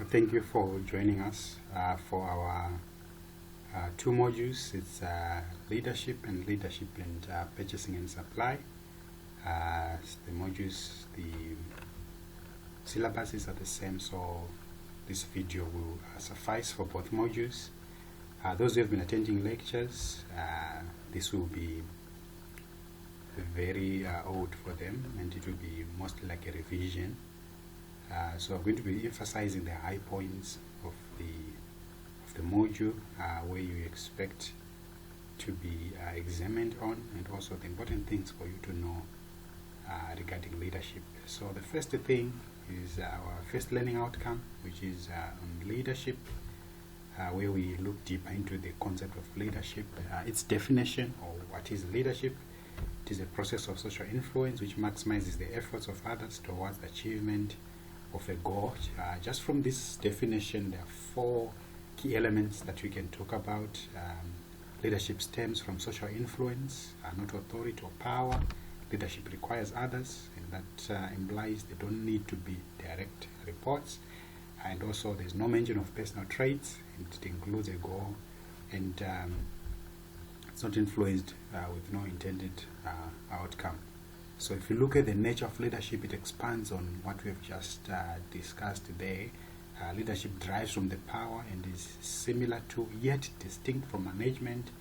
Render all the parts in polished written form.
Thank you for joining us for our two modules. It's leadership and purchasing and supply. The modules, the syllabuses are the same, so this video will suffice for both modules. Those who have been attending lectures, this will be very old for them, and it will be mostly like a revision. So I'm going to be emphasizing the high points of the module where you expect to be examined on, and also the important things for you to know regarding leadership. So the first thing is our first learning outcome, which is on leadership, where we look deeper into the concept of leadership, its definition, or what is leadership. It is a process of social influence which maximizes the efforts of others towards the achievement of a goal. Just from this definition, there are four key elements that we can talk about. Leadership stems from social influence, not authority or power. Leadership requires others, and that implies they don't need to be direct reports. And also there's no mention of personal traits, and it includes a goal, and it's not influenced with no intended outcome. So if you look at the nature of leadership, it expands on what we have just discussed today. Leadership derives from the power and is similar to, yet distinct from, management.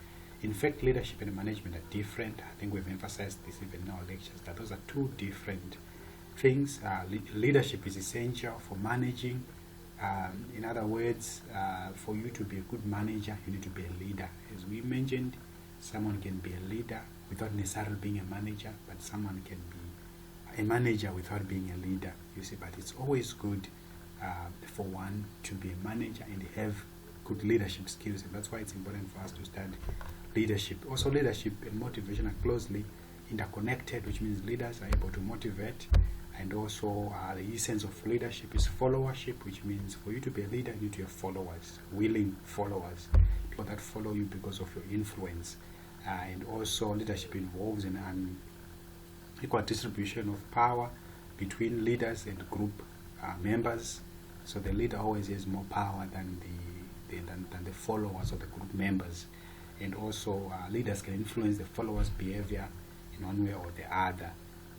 In fact, leadership and management are different. I think we've emphasized this even in our lectures, that those are two different things. Leadership is essential for managing. In other words, for you to be a good manager, you need to be a leader. As we mentioned, someone can be a leader without necessarily being a manager, but someone can be a manager without being a leader, you see. But it's always good for one to be a manager and have good leadership skills, and that's why it's important for us to study leadership. Also, leadership and motivation are closely interconnected, which means leaders are able to motivate. And also the essence of leadership is followership, which means for you to be a leader, you need to have followers, willing followers, people that follow you because of your influence. And also leadership involves an equal distribution of power between leaders and group members. So the leader always has more power than the followers or the group members. And also leaders can influence the followers' behavior in one way or the other.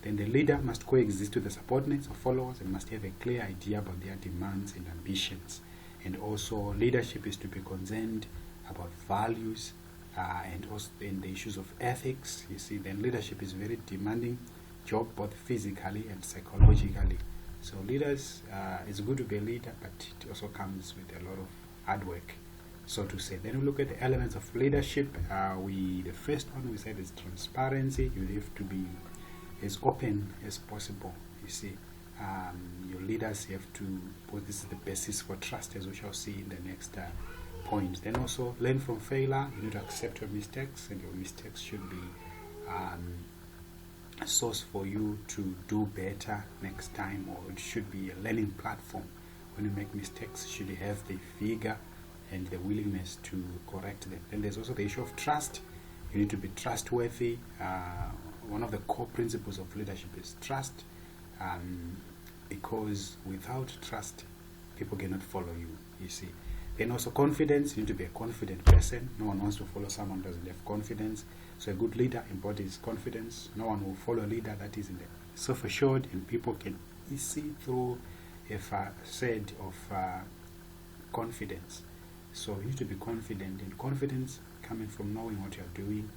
Then the leader must coexist with the subordinates or followers and must have a clear idea about their demands and ambitions. And also leadership is to be concerned about values and also in the issues of ethics. You see, then leadership is a very demanding job, both physically and psychologically. So leaders, it's good to be a leader, but it also comes with a lot of hard work, so to say. Then we look at the elements of leadership. The first one we said is transparency. You have to be as open as possible. You see, your leaders have to put this is the basis for trust, as we shall see in the next point. Then also learn from failure. You need to accept your mistakes, and your mistakes should be a source for you to do better next time, or it should be a learning platform. When you make mistakes, you should have the vigor and the willingness to correct them. Then there's also the issue of trust. You need to be trustworthy. One of the core principles of leadership is trust, because without trust, people cannot follow you, you see. Then also confidence. You need to be a confident person. No one wants to follow someone who doesn't have confidence. So a good leader embodies confidence. No one will follow a leader that isn't self-assured, and people can see through a facade of confidence. So you need to be confident, and confidence coming from knowing what you're doing,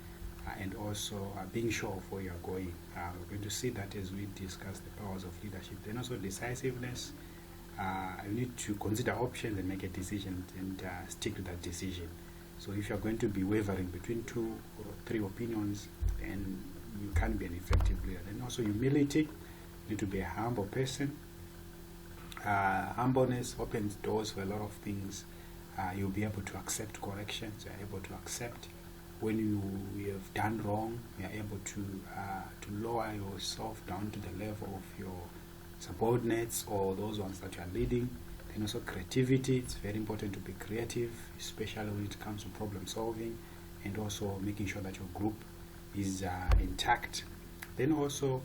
and also being sure of where you're going. We're going to see that as we discuss the powers of leadership. Then also decisiveness. You need to consider options and make a decision, and stick to that decision. So if you're going to be wavering between 2 or 3 opinions, then you can't be an effective leader. Then also humility. You need to be a humble person. Humbleness opens doors for a lot of things. You'll be able to accept corrections. You're able to accept when you have done wrong. You're able to lower yourself down to the level of your subordinates or those ones that you are leading. Then also creativity. It's very important to be creative, especially when it comes to problem solving, and also making sure that your group is intact. Then also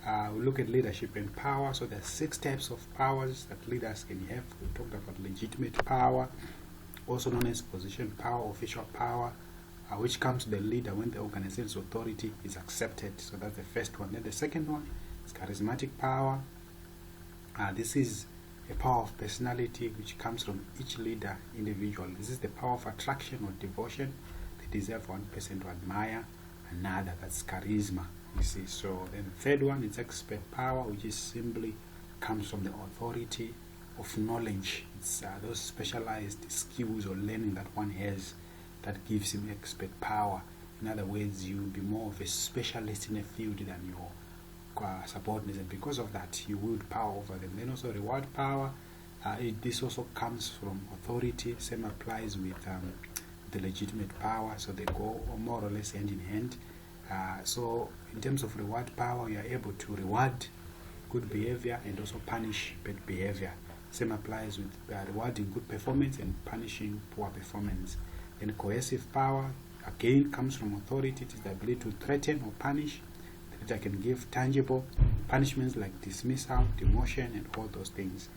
We look at leadership and power. So there are 6 types of powers that leaders can have. We talked about legitimate power, also known as position power, official power, which comes to the leader when the organization's authority is accepted. So that's the first one. Then the second one is charismatic power. This is a power of personality which comes from each leader individual. This is the power of attraction or devotion. They deserve one person to admire another. That's charisma, you see. So then the third one is expert power, which is simply comes from the authority of knowledge. It's those specialized skills or learning that one has that gives him expert power. In other words, you'll be more of a specialist in a field than your subordinates, and because of that you wield power over them. Then also reward power, this also comes from authority. Same applies with the legitimate power, so they go more or less hand in hand. So in terms of reward power, you are able to reward good behavior and also punish bad behavior. Same applies with rewarding good performance and punishing poor performance. Then coercive power again comes from authority. It is the ability to threaten or punish. That I can give tangible punishments like dismissal, demotion, and all those things.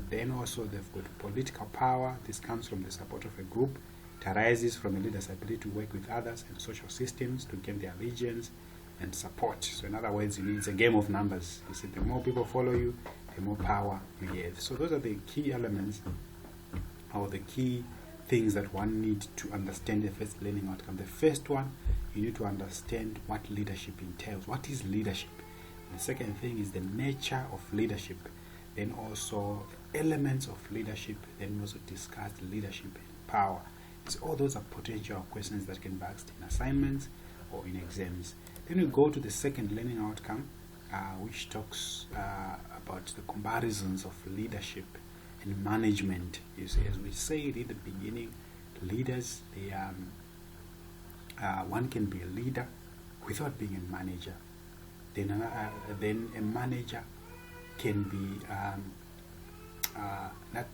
Then also they've got political power. This comes from the support of a group. It arises from a leader's ability to work with others and social systems to gain their allegiance and support. So in other words, it's a game of numbers. You see, the more people follow you, the more power you get. So those are the key elements or the key things that one needs to understand the first learning outcome. The first one, you need to understand what leadership entails. What is leadership? And the second thing is the nature of leadership. Then also the elements of leadership. Then we also discuss leadership and power. So all those are potential questions that can be asked in assignments or in exams. Then we go to the second learning outcome, which talks about the comparisons of leadership and management. You see, as we said in the beginning, leaders, they one can be a leader without being a manager. Then a manager can be not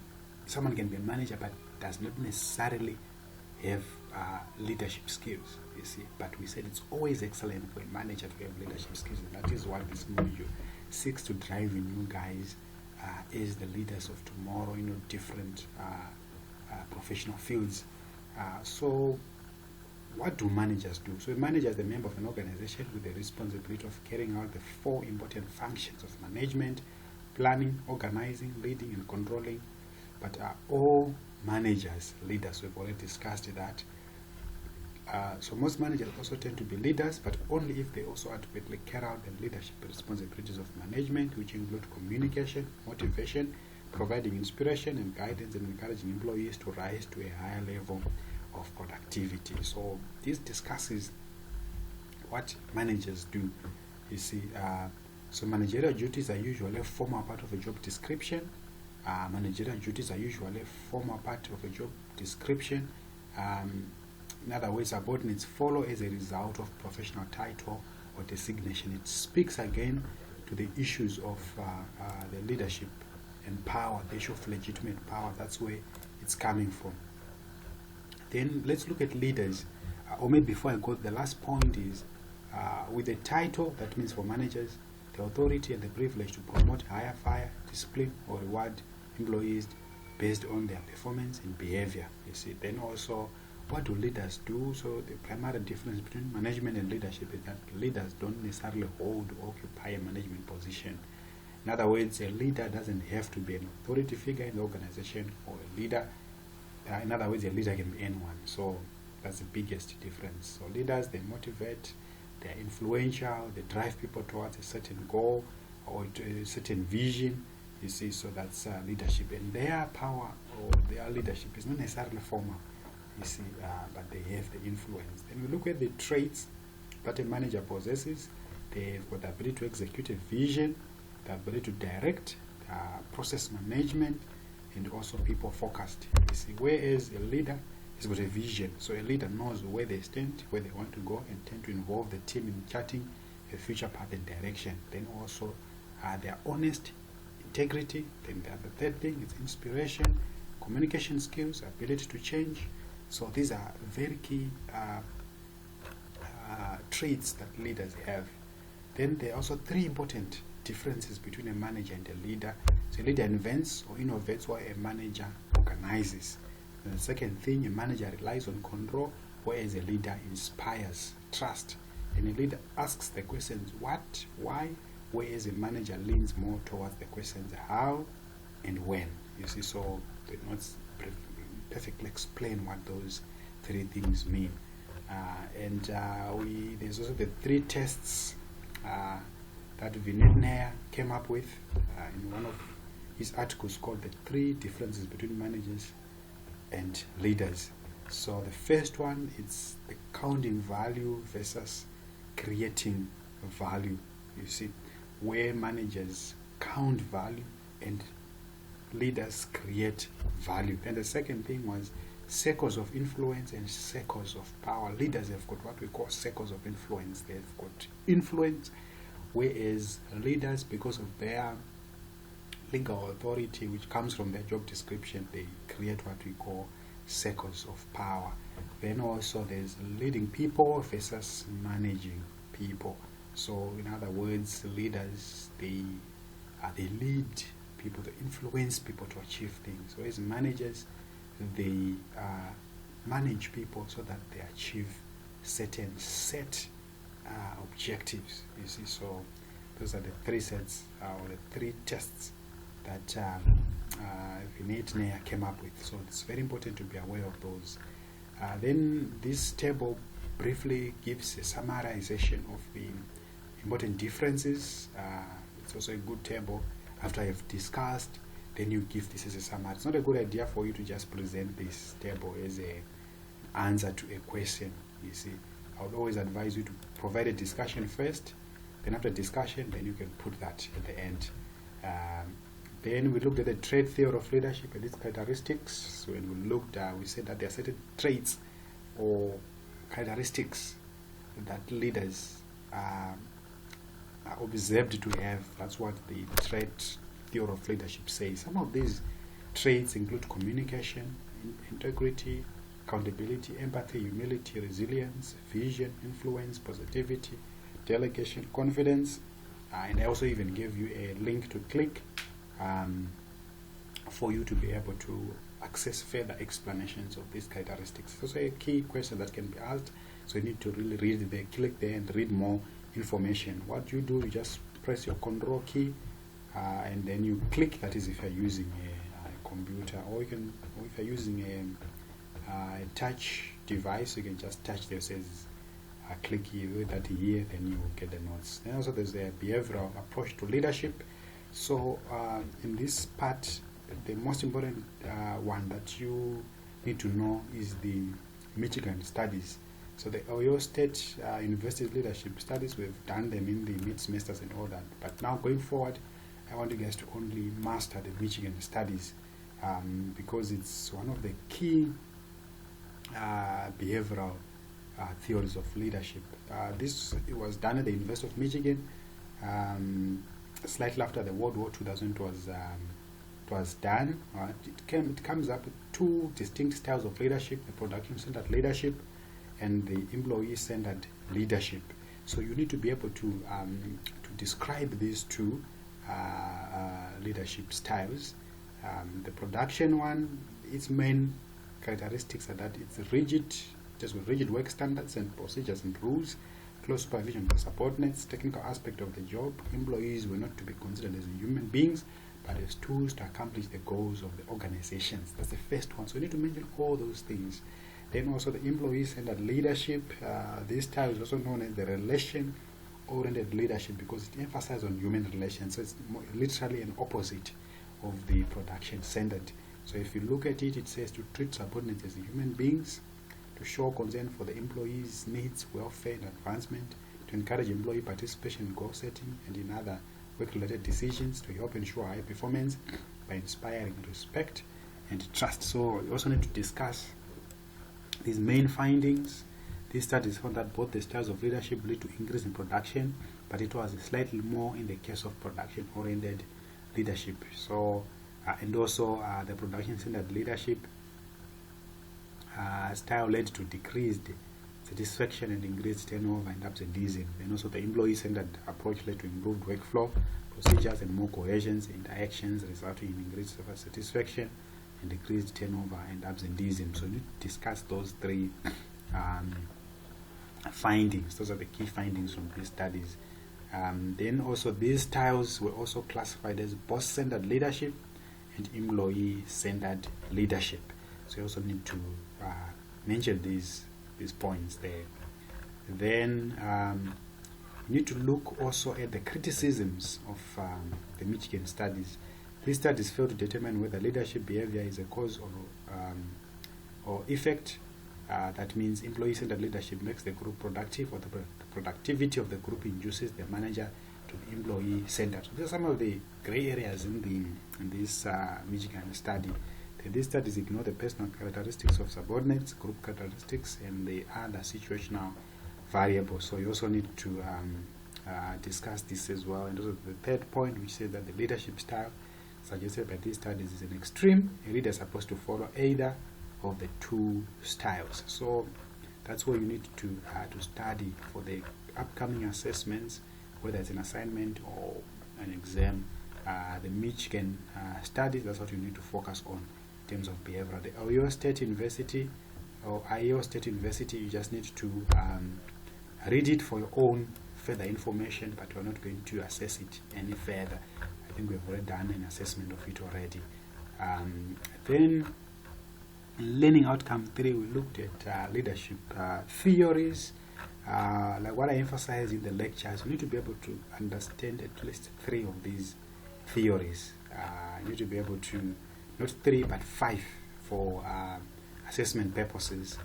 someone can be a manager but does not necessarily have leadership skills. You see, but we said it's always excellent for a manager to have leadership skills, and that is what this module seeks to drive in you guys as the leaders of tomorrow. Different professional fields. So what do managers do? So a manager is a member of an organization with the responsibility of carrying out the 4 important functions of management: planning, organizing, leading, and controlling. But all managers leaders? We've already discussed that. So most managers also tend to be leaders, but only if they also adequately carry out the leadership responsibilities of management, which include communication, motivation, providing inspiration and guidance, and encouraging employees to rise to a higher level of productivity. So this discusses what managers do. You see, so managerial duties are usually a formal part of a job description. Managerial duties are usually a formal part of a job description. In other words, subordinates follow as a result of professional title or designation. It speaks again to the issues of the leadership and power, the issue of legitimate power. That's where it's coming from. Then let's look at leaders. Or maybe before I go, the last point is with the title, that means for managers, the authority and the privilege to promote, hire, fire, discipline, or reward employees based on their performance and behavior. You see, then also, what do leaders do? So the primary difference between management and leadership is that leaders don't necessarily hold or occupy a management position. In other words, a leader doesn't have to be an authority figure in the organization, or a leader. In other words, a leader can be anyone. So that's the biggest difference. So leaders, they motivate, they're influential, they drive people towards a certain goal or a certain vision. You see, so that's leadership. And their power or their leadership is not necessarily formal. You see, but they have the influence. Then we look at the traits that a manager possesses. They've got the ability to execute a vision, the ability to direct, process management, and also people focused. You see, whereas a leader has got a vision. So a leader knows where they stand, where they want to go, and tend to involve the team in charting a future path and direction. Then also they are honest, integrity. Then the third thing is inspiration, communication skills, ability to change. So these are very key traits that leaders have. Then there are also three important differences between a manager and a leader. So a leader invents or innovates while a manager organizes. And the second thing, a manager relies on control, whereas a leader inspires trust. And a leader asks the questions what, why, whereas a manager leans more towards the questions how and when. You see, so they not perfectly explain what those three things mean. There's also the three tests that Vinod Nair came up with in one of his articles called The Three Differences Between Managers and Leaders. So the first one is the counting value versus creating value. You see, where managers count value and leaders create value. And the second thing was circles of influence and circles of power. Leaders have got what we call circles of influence. They've got influence, whereas leaders, because of their legal authority, which comes from their job description, they create what we call circles of power. Then also there's leading people versus managing people. So in other words, leaders, they lead people, they influence people to achieve things. Whereas managers, they manage people so that they achieve certain set objectives. You see, so those are the three sets or the three tests that Vinod Nair came up with. So it's very important to be aware of those. Then this table briefly gives a summarization of the important differences. It's also a good table. After you've discussed, then you give this as a summary. It's not a good idea for you to just present this table as an answer to a question. You see, I would always advise you to provide a discussion first, then after discussion, then you can put that at the end. Then we looked at the trait theory of leadership and its characteristics. So when we looked, we said that there are certain traits or characteristics that leaders are observed to have. That's what the trait theory of leadership says. Some of these traits include communication, integrity, accountability, empathy, humility, resilience, vision, influence, positivity, delegation, confidence, and I also even gave you a link to click for you to be able to access further explanations of these characteristics. It's also a key question that can be asked, so you need to really read there, click there and read more information. What you do, you just press your control key and then you click. That is if you're using a computer, or if you're using a touch device, you can just touch there, says click here, that here, then you will get the notes. And also there's a behavioral approach to leadership. So in this part, the most important one that you need to know is the Michigan studies. So the Ohio State University Leadership Studies, we've done them in the mid-semesters and all that. But now going forward, I want you guys to only master the Michigan studies because it's one of the key behavioral theories of leadership. It was done at the University of Michigan slightly after the World War II. It was done. It comes up with two distinct styles of leadership: the production-centered leadership and the employee-centered leadership. So you need to be able to describe these two leadership styles. The production one, its main characteristics are that it's rigid, just with rigid work standards and procedures and rules, close supervision for subordinates, technical aspect of the job. Employees were not to be considered as human beings, but as tools to accomplish the goals of the organizations. That's the first one. So we need to mention all those things. Then also the employee-centered leadership. This style is also known as the relation-oriented leadership because it emphasizes on human relations. So it's literally an opposite of the production-centered. So if you look at it, it says to treat subordinates as human beings, to show concern for the employees' needs, welfare, and advancement, to encourage employee participation in goal setting and in other work-related decisions, to help ensure high performance by inspiring respect and trust. So we also need to discuss these main findings. These studies found that both the styles of leadership lead to increase in production, but it was slightly more in the case of production-oriented leadership. So, and also the production-centered leadership style led to decreased satisfaction and increased turnover and absenteeism. Then also the employee-centered approach led to improved workflow, procedures and more cohesions, interactions resulting in increased satisfaction and decreased turnover and absenteeism. So we need to discuss those three findings. Those are the key findings from these studies. Then also these styles were also classified as boss-centered leadership and employee-centered leadership. So you also need to mention these points there. Then you need to look also at the criticisms of the Michigan studies. These studies fail to determine whether leadership behavior is a cause or effect. That means employee-centered leadership makes the group productive, or the productivity of the group induces the manager to be employee-centered. So these are some of the gray areas in this Michigan study. These studies ignore the personal characteristics of subordinates, group characteristics, and the other situational variables. So you also need to discuss this as well. And also the third point, which says that the leadership style suggested by these studies is an extreme. A leader is supposed to follow either of the two styles. So that's what you need to study for the upcoming assessments, whether it's an assignment or an exam. The Michigan studies, that's what you need to focus on in terms of behavioral. The Ohio State University or Iowa State University, you just need to read it for your own further information, but we're not going to assess it any further. I think we've already done an assessment of it already. Then learning outcome 3, we looked at leadership theories. Like what I emphasize in the lectures, you need to be able to understand at least 3 of these theories. You need to be able to, not 3 but 5 for assessment purposes.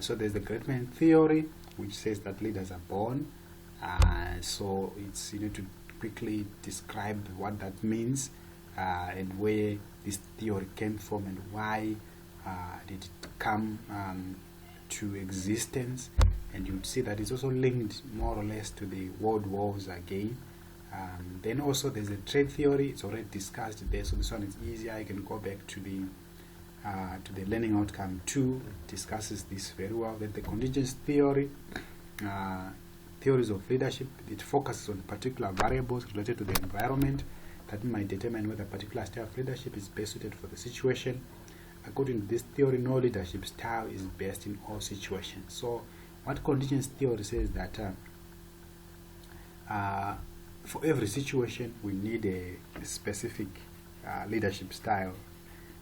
So there's the great man theory, which says that leaders are born. So it's, you need to quickly describe what that means and where this theory came from and why did it come to existence. And you'd see that it's also linked more or less to the world wars again. Then also there's a trade theory. It's already discussed there, so this one is easier. You can go back to the learning outcome 2. It discusses this very well. Then the contingence theory, theories of leadership, it focuses on particular variables related to the environment that might determine whether a particular style of leadership is best suited for the situation. According to this theory, no leadership style is best in all situations. So what contingence theory says that for every situation we need a specific leadership style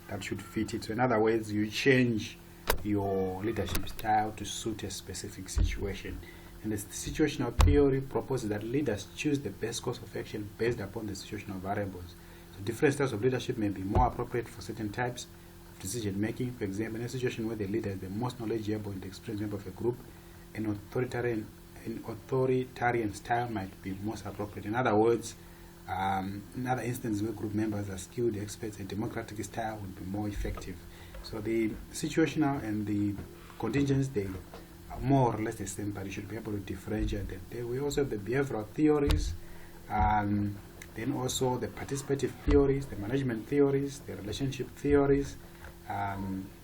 that should fit it. So in other words, you change your leadership style to suit a specific situation. And the situational theory proposes that leaders choose the best course of action based upon the situational variables. So different styles of leadership may be more appropriate for certain types of decision making. For example, in a situation where the leader is the most knowledgeable and experienced member of a group, an authoritarian style might be most appropriate. In other words, in other instances where group members are skilled experts, a democratic style would be more effective. So the situational and the contingents, they are more or less the same, but you should be able to differentiate them. Then we also have the behavioral theories, then also the participative theories, the management theories, the relationship theories.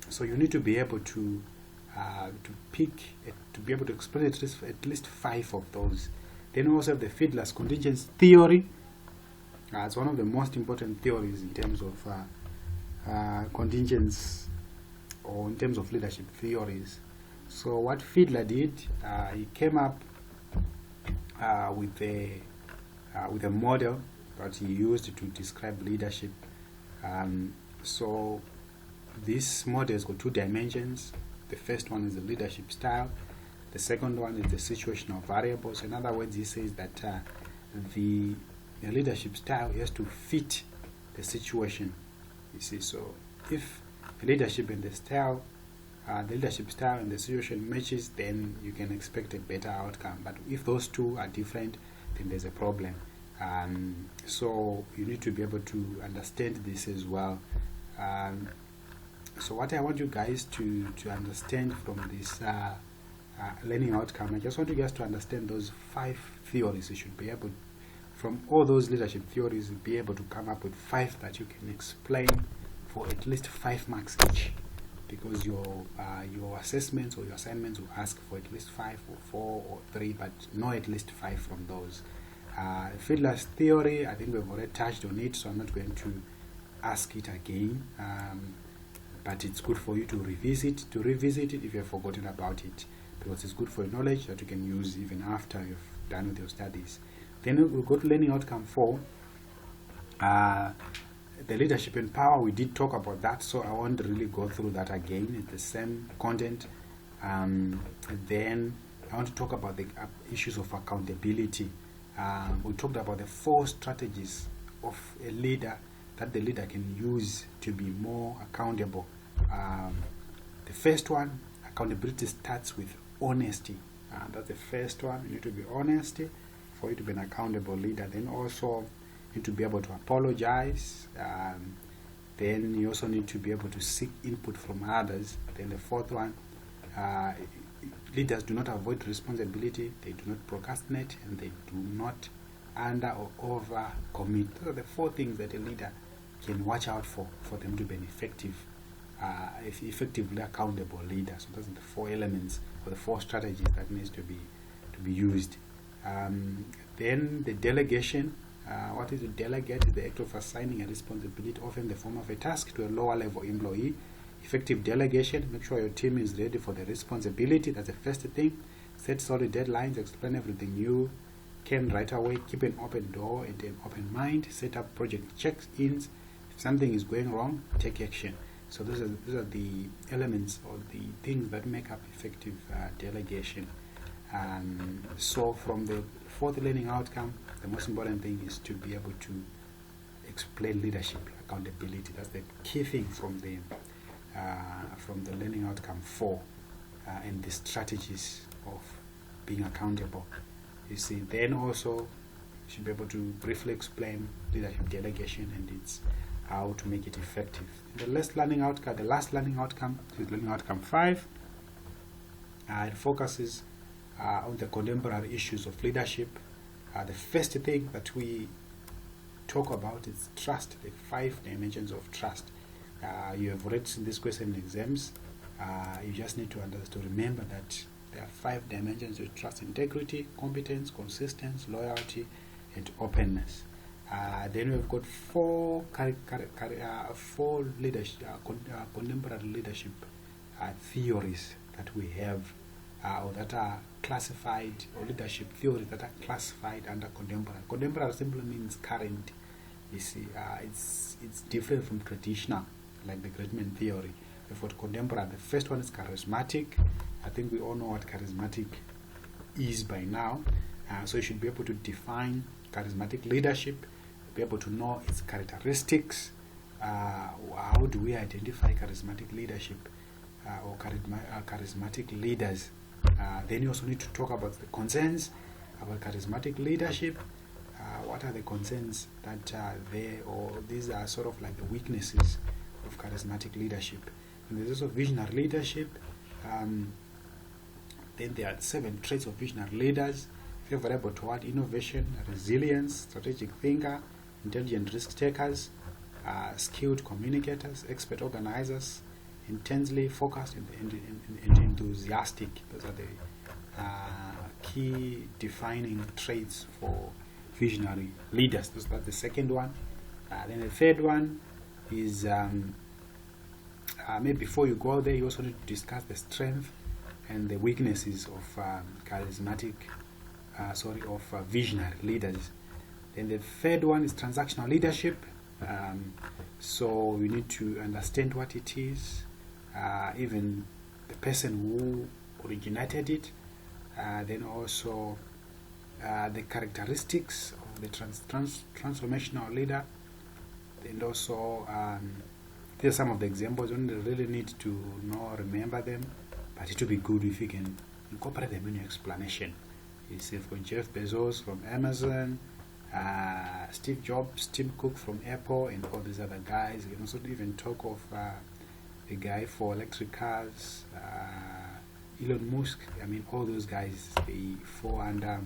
So you need to be able to pick, to be able to explain at least 5 of those. Then we also have the Fiedler's contingence theory. It's one of the most important theories in terms of contingence or in terms of leadership theories. So what Fiedler did, he came up with a model that he used to describe leadership. So this model has got 2 dimensions. The first one is the leadership style. The second one is the situational variables. In other words, he says that the leadership style has to fit the situation. You see, so if the leadership and the style, the leadership style and the situation matches, then you can expect a better outcome. But if those 2 are different, then there's a problem. So you need to be able to understand this as well. So what I want you guys to understand from this learning outcome, I just want you guys to understand those 5 theories. You should be able, from all those leadership theories, be able to come up with 5 that you can explain for at least 5 marks each because your assessments or your assignments will ask for at least 5 or 4 or 3, but no at least 5 from those. Fiedler's theory, I think we've already touched on it, so I'm not going to ask it again, but it's good for you to revisit it if you've forgotten about it, because it's good for your knowledge that you can use even after you've done with your studies. Then we'll go to learning outcome 4. The leadership and power, we did talk about that, so I won't really go through that again. It's the same content. And then I want to talk about the issues of accountability. We talked about the 4 strategies of a leader that the leader can use to be more accountable. The first one, accountability starts with honesty. That's the first one. You need to be honest for you to be an accountable leader. Then also you need to be able to apologize. Then you also need to be able to seek input from others. Then the fourth one, leaders do not avoid responsibility, they do not procrastinate, and they do not under or over commit. Those are the 4 things that a leader can watch out for them to be an effectively accountable leader. So those are the 4 elements or the 4 strategies that needs to be used. Then the delegation. What is to delegate? Is the act of assigning a responsibility, often in the form of a task, to a lower level employee. Effective delegation, make sure your team is ready for the responsibility. That's the first thing. Set solid deadlines, explain everything you can right away, keep an open door and an open mind, set up project check-ins. If something is going wrong, take action. So those are the elements or the things that make up effective delegation. So from the 4th learning outcome, the most important thing is to be able to explain leadership, accountability. That's the key thing from the learning outcome 4, and the strategies of being accountable. You see, then also you should be able to briefly explain leadership delegation and its how to make it effective. The last learning outcome is learning outcome 5. It focuses on the contemporary issues of leadership. The first thing that we talk about is trust, the 5 dimensions of trust. You have already seen this question in exams. You just need to remember that there are 5 dimensions of trust: integrity, competence, consistency, loyalty, and openness. Then we've got 4 contemporary leadership theories that we have, or that are classified, or leadership theories that are classified under contemporary. Contemporary simply means current. You see, it's different from traditional, like the Greatman theory. We've got contemporary. The first one is charismatic. I think we all know what charismatic is by now. So you should be able to define charismatic leadership, be able to know its characteristics. How do we identify charismatic leadership or charismatic leaders? Then you also need to talk about the concerns about charismatic leadership. What are the concerns that are there, or these are sort of like the weaknesses of charismatic leadership. And there's also visionary leadership. Then there are 7 traits of visionary leaders: favorable toward innovation, resilience, strategic thinker, intelligent risk takers, skilled communicators, expert organizers, intensely focused and enthusiastic. Those are the key defining traits for visionary leaders. That's the second one. Then the third one is maybe before you go there, you also need to discuss the strength and the weaknesses of visionary leaders. Then the third one is transactional leadership. So you need to understand what it is, even the person who originated it. Then also the characteristics of the transformational leader. And also these are some of the examples. You don't really need to remember them, but it would be good if you can incorporate them in your explanation. You see, from Jeff Bezos from Amazon, Steve Jobs, Tim Cook from Apple, and all these other guys. You can also even talk of the guy for electric cars, Elon Musk. I mean, all those guys, they fall under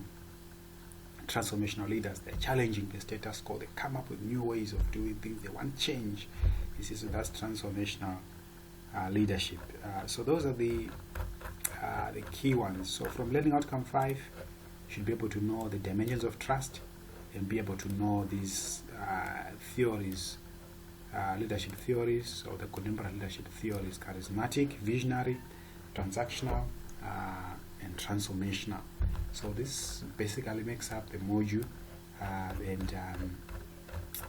transformational leaders. They're challenging the status quo. They come up with new ways of doing things. They want change. You see, so that's transformational leadership. So those are the key ones. So from learning outcome 5, you should be able to know the dimensions of trust and be able to know these theories, leadership theories, or the contemporary leadership theories: charismatic, visionary, transactional, and transformational. So this basically makes up the module, and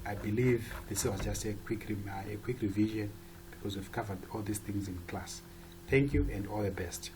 I believe this was just a quick revision because we've covered all these things in class. Thank you and all the best.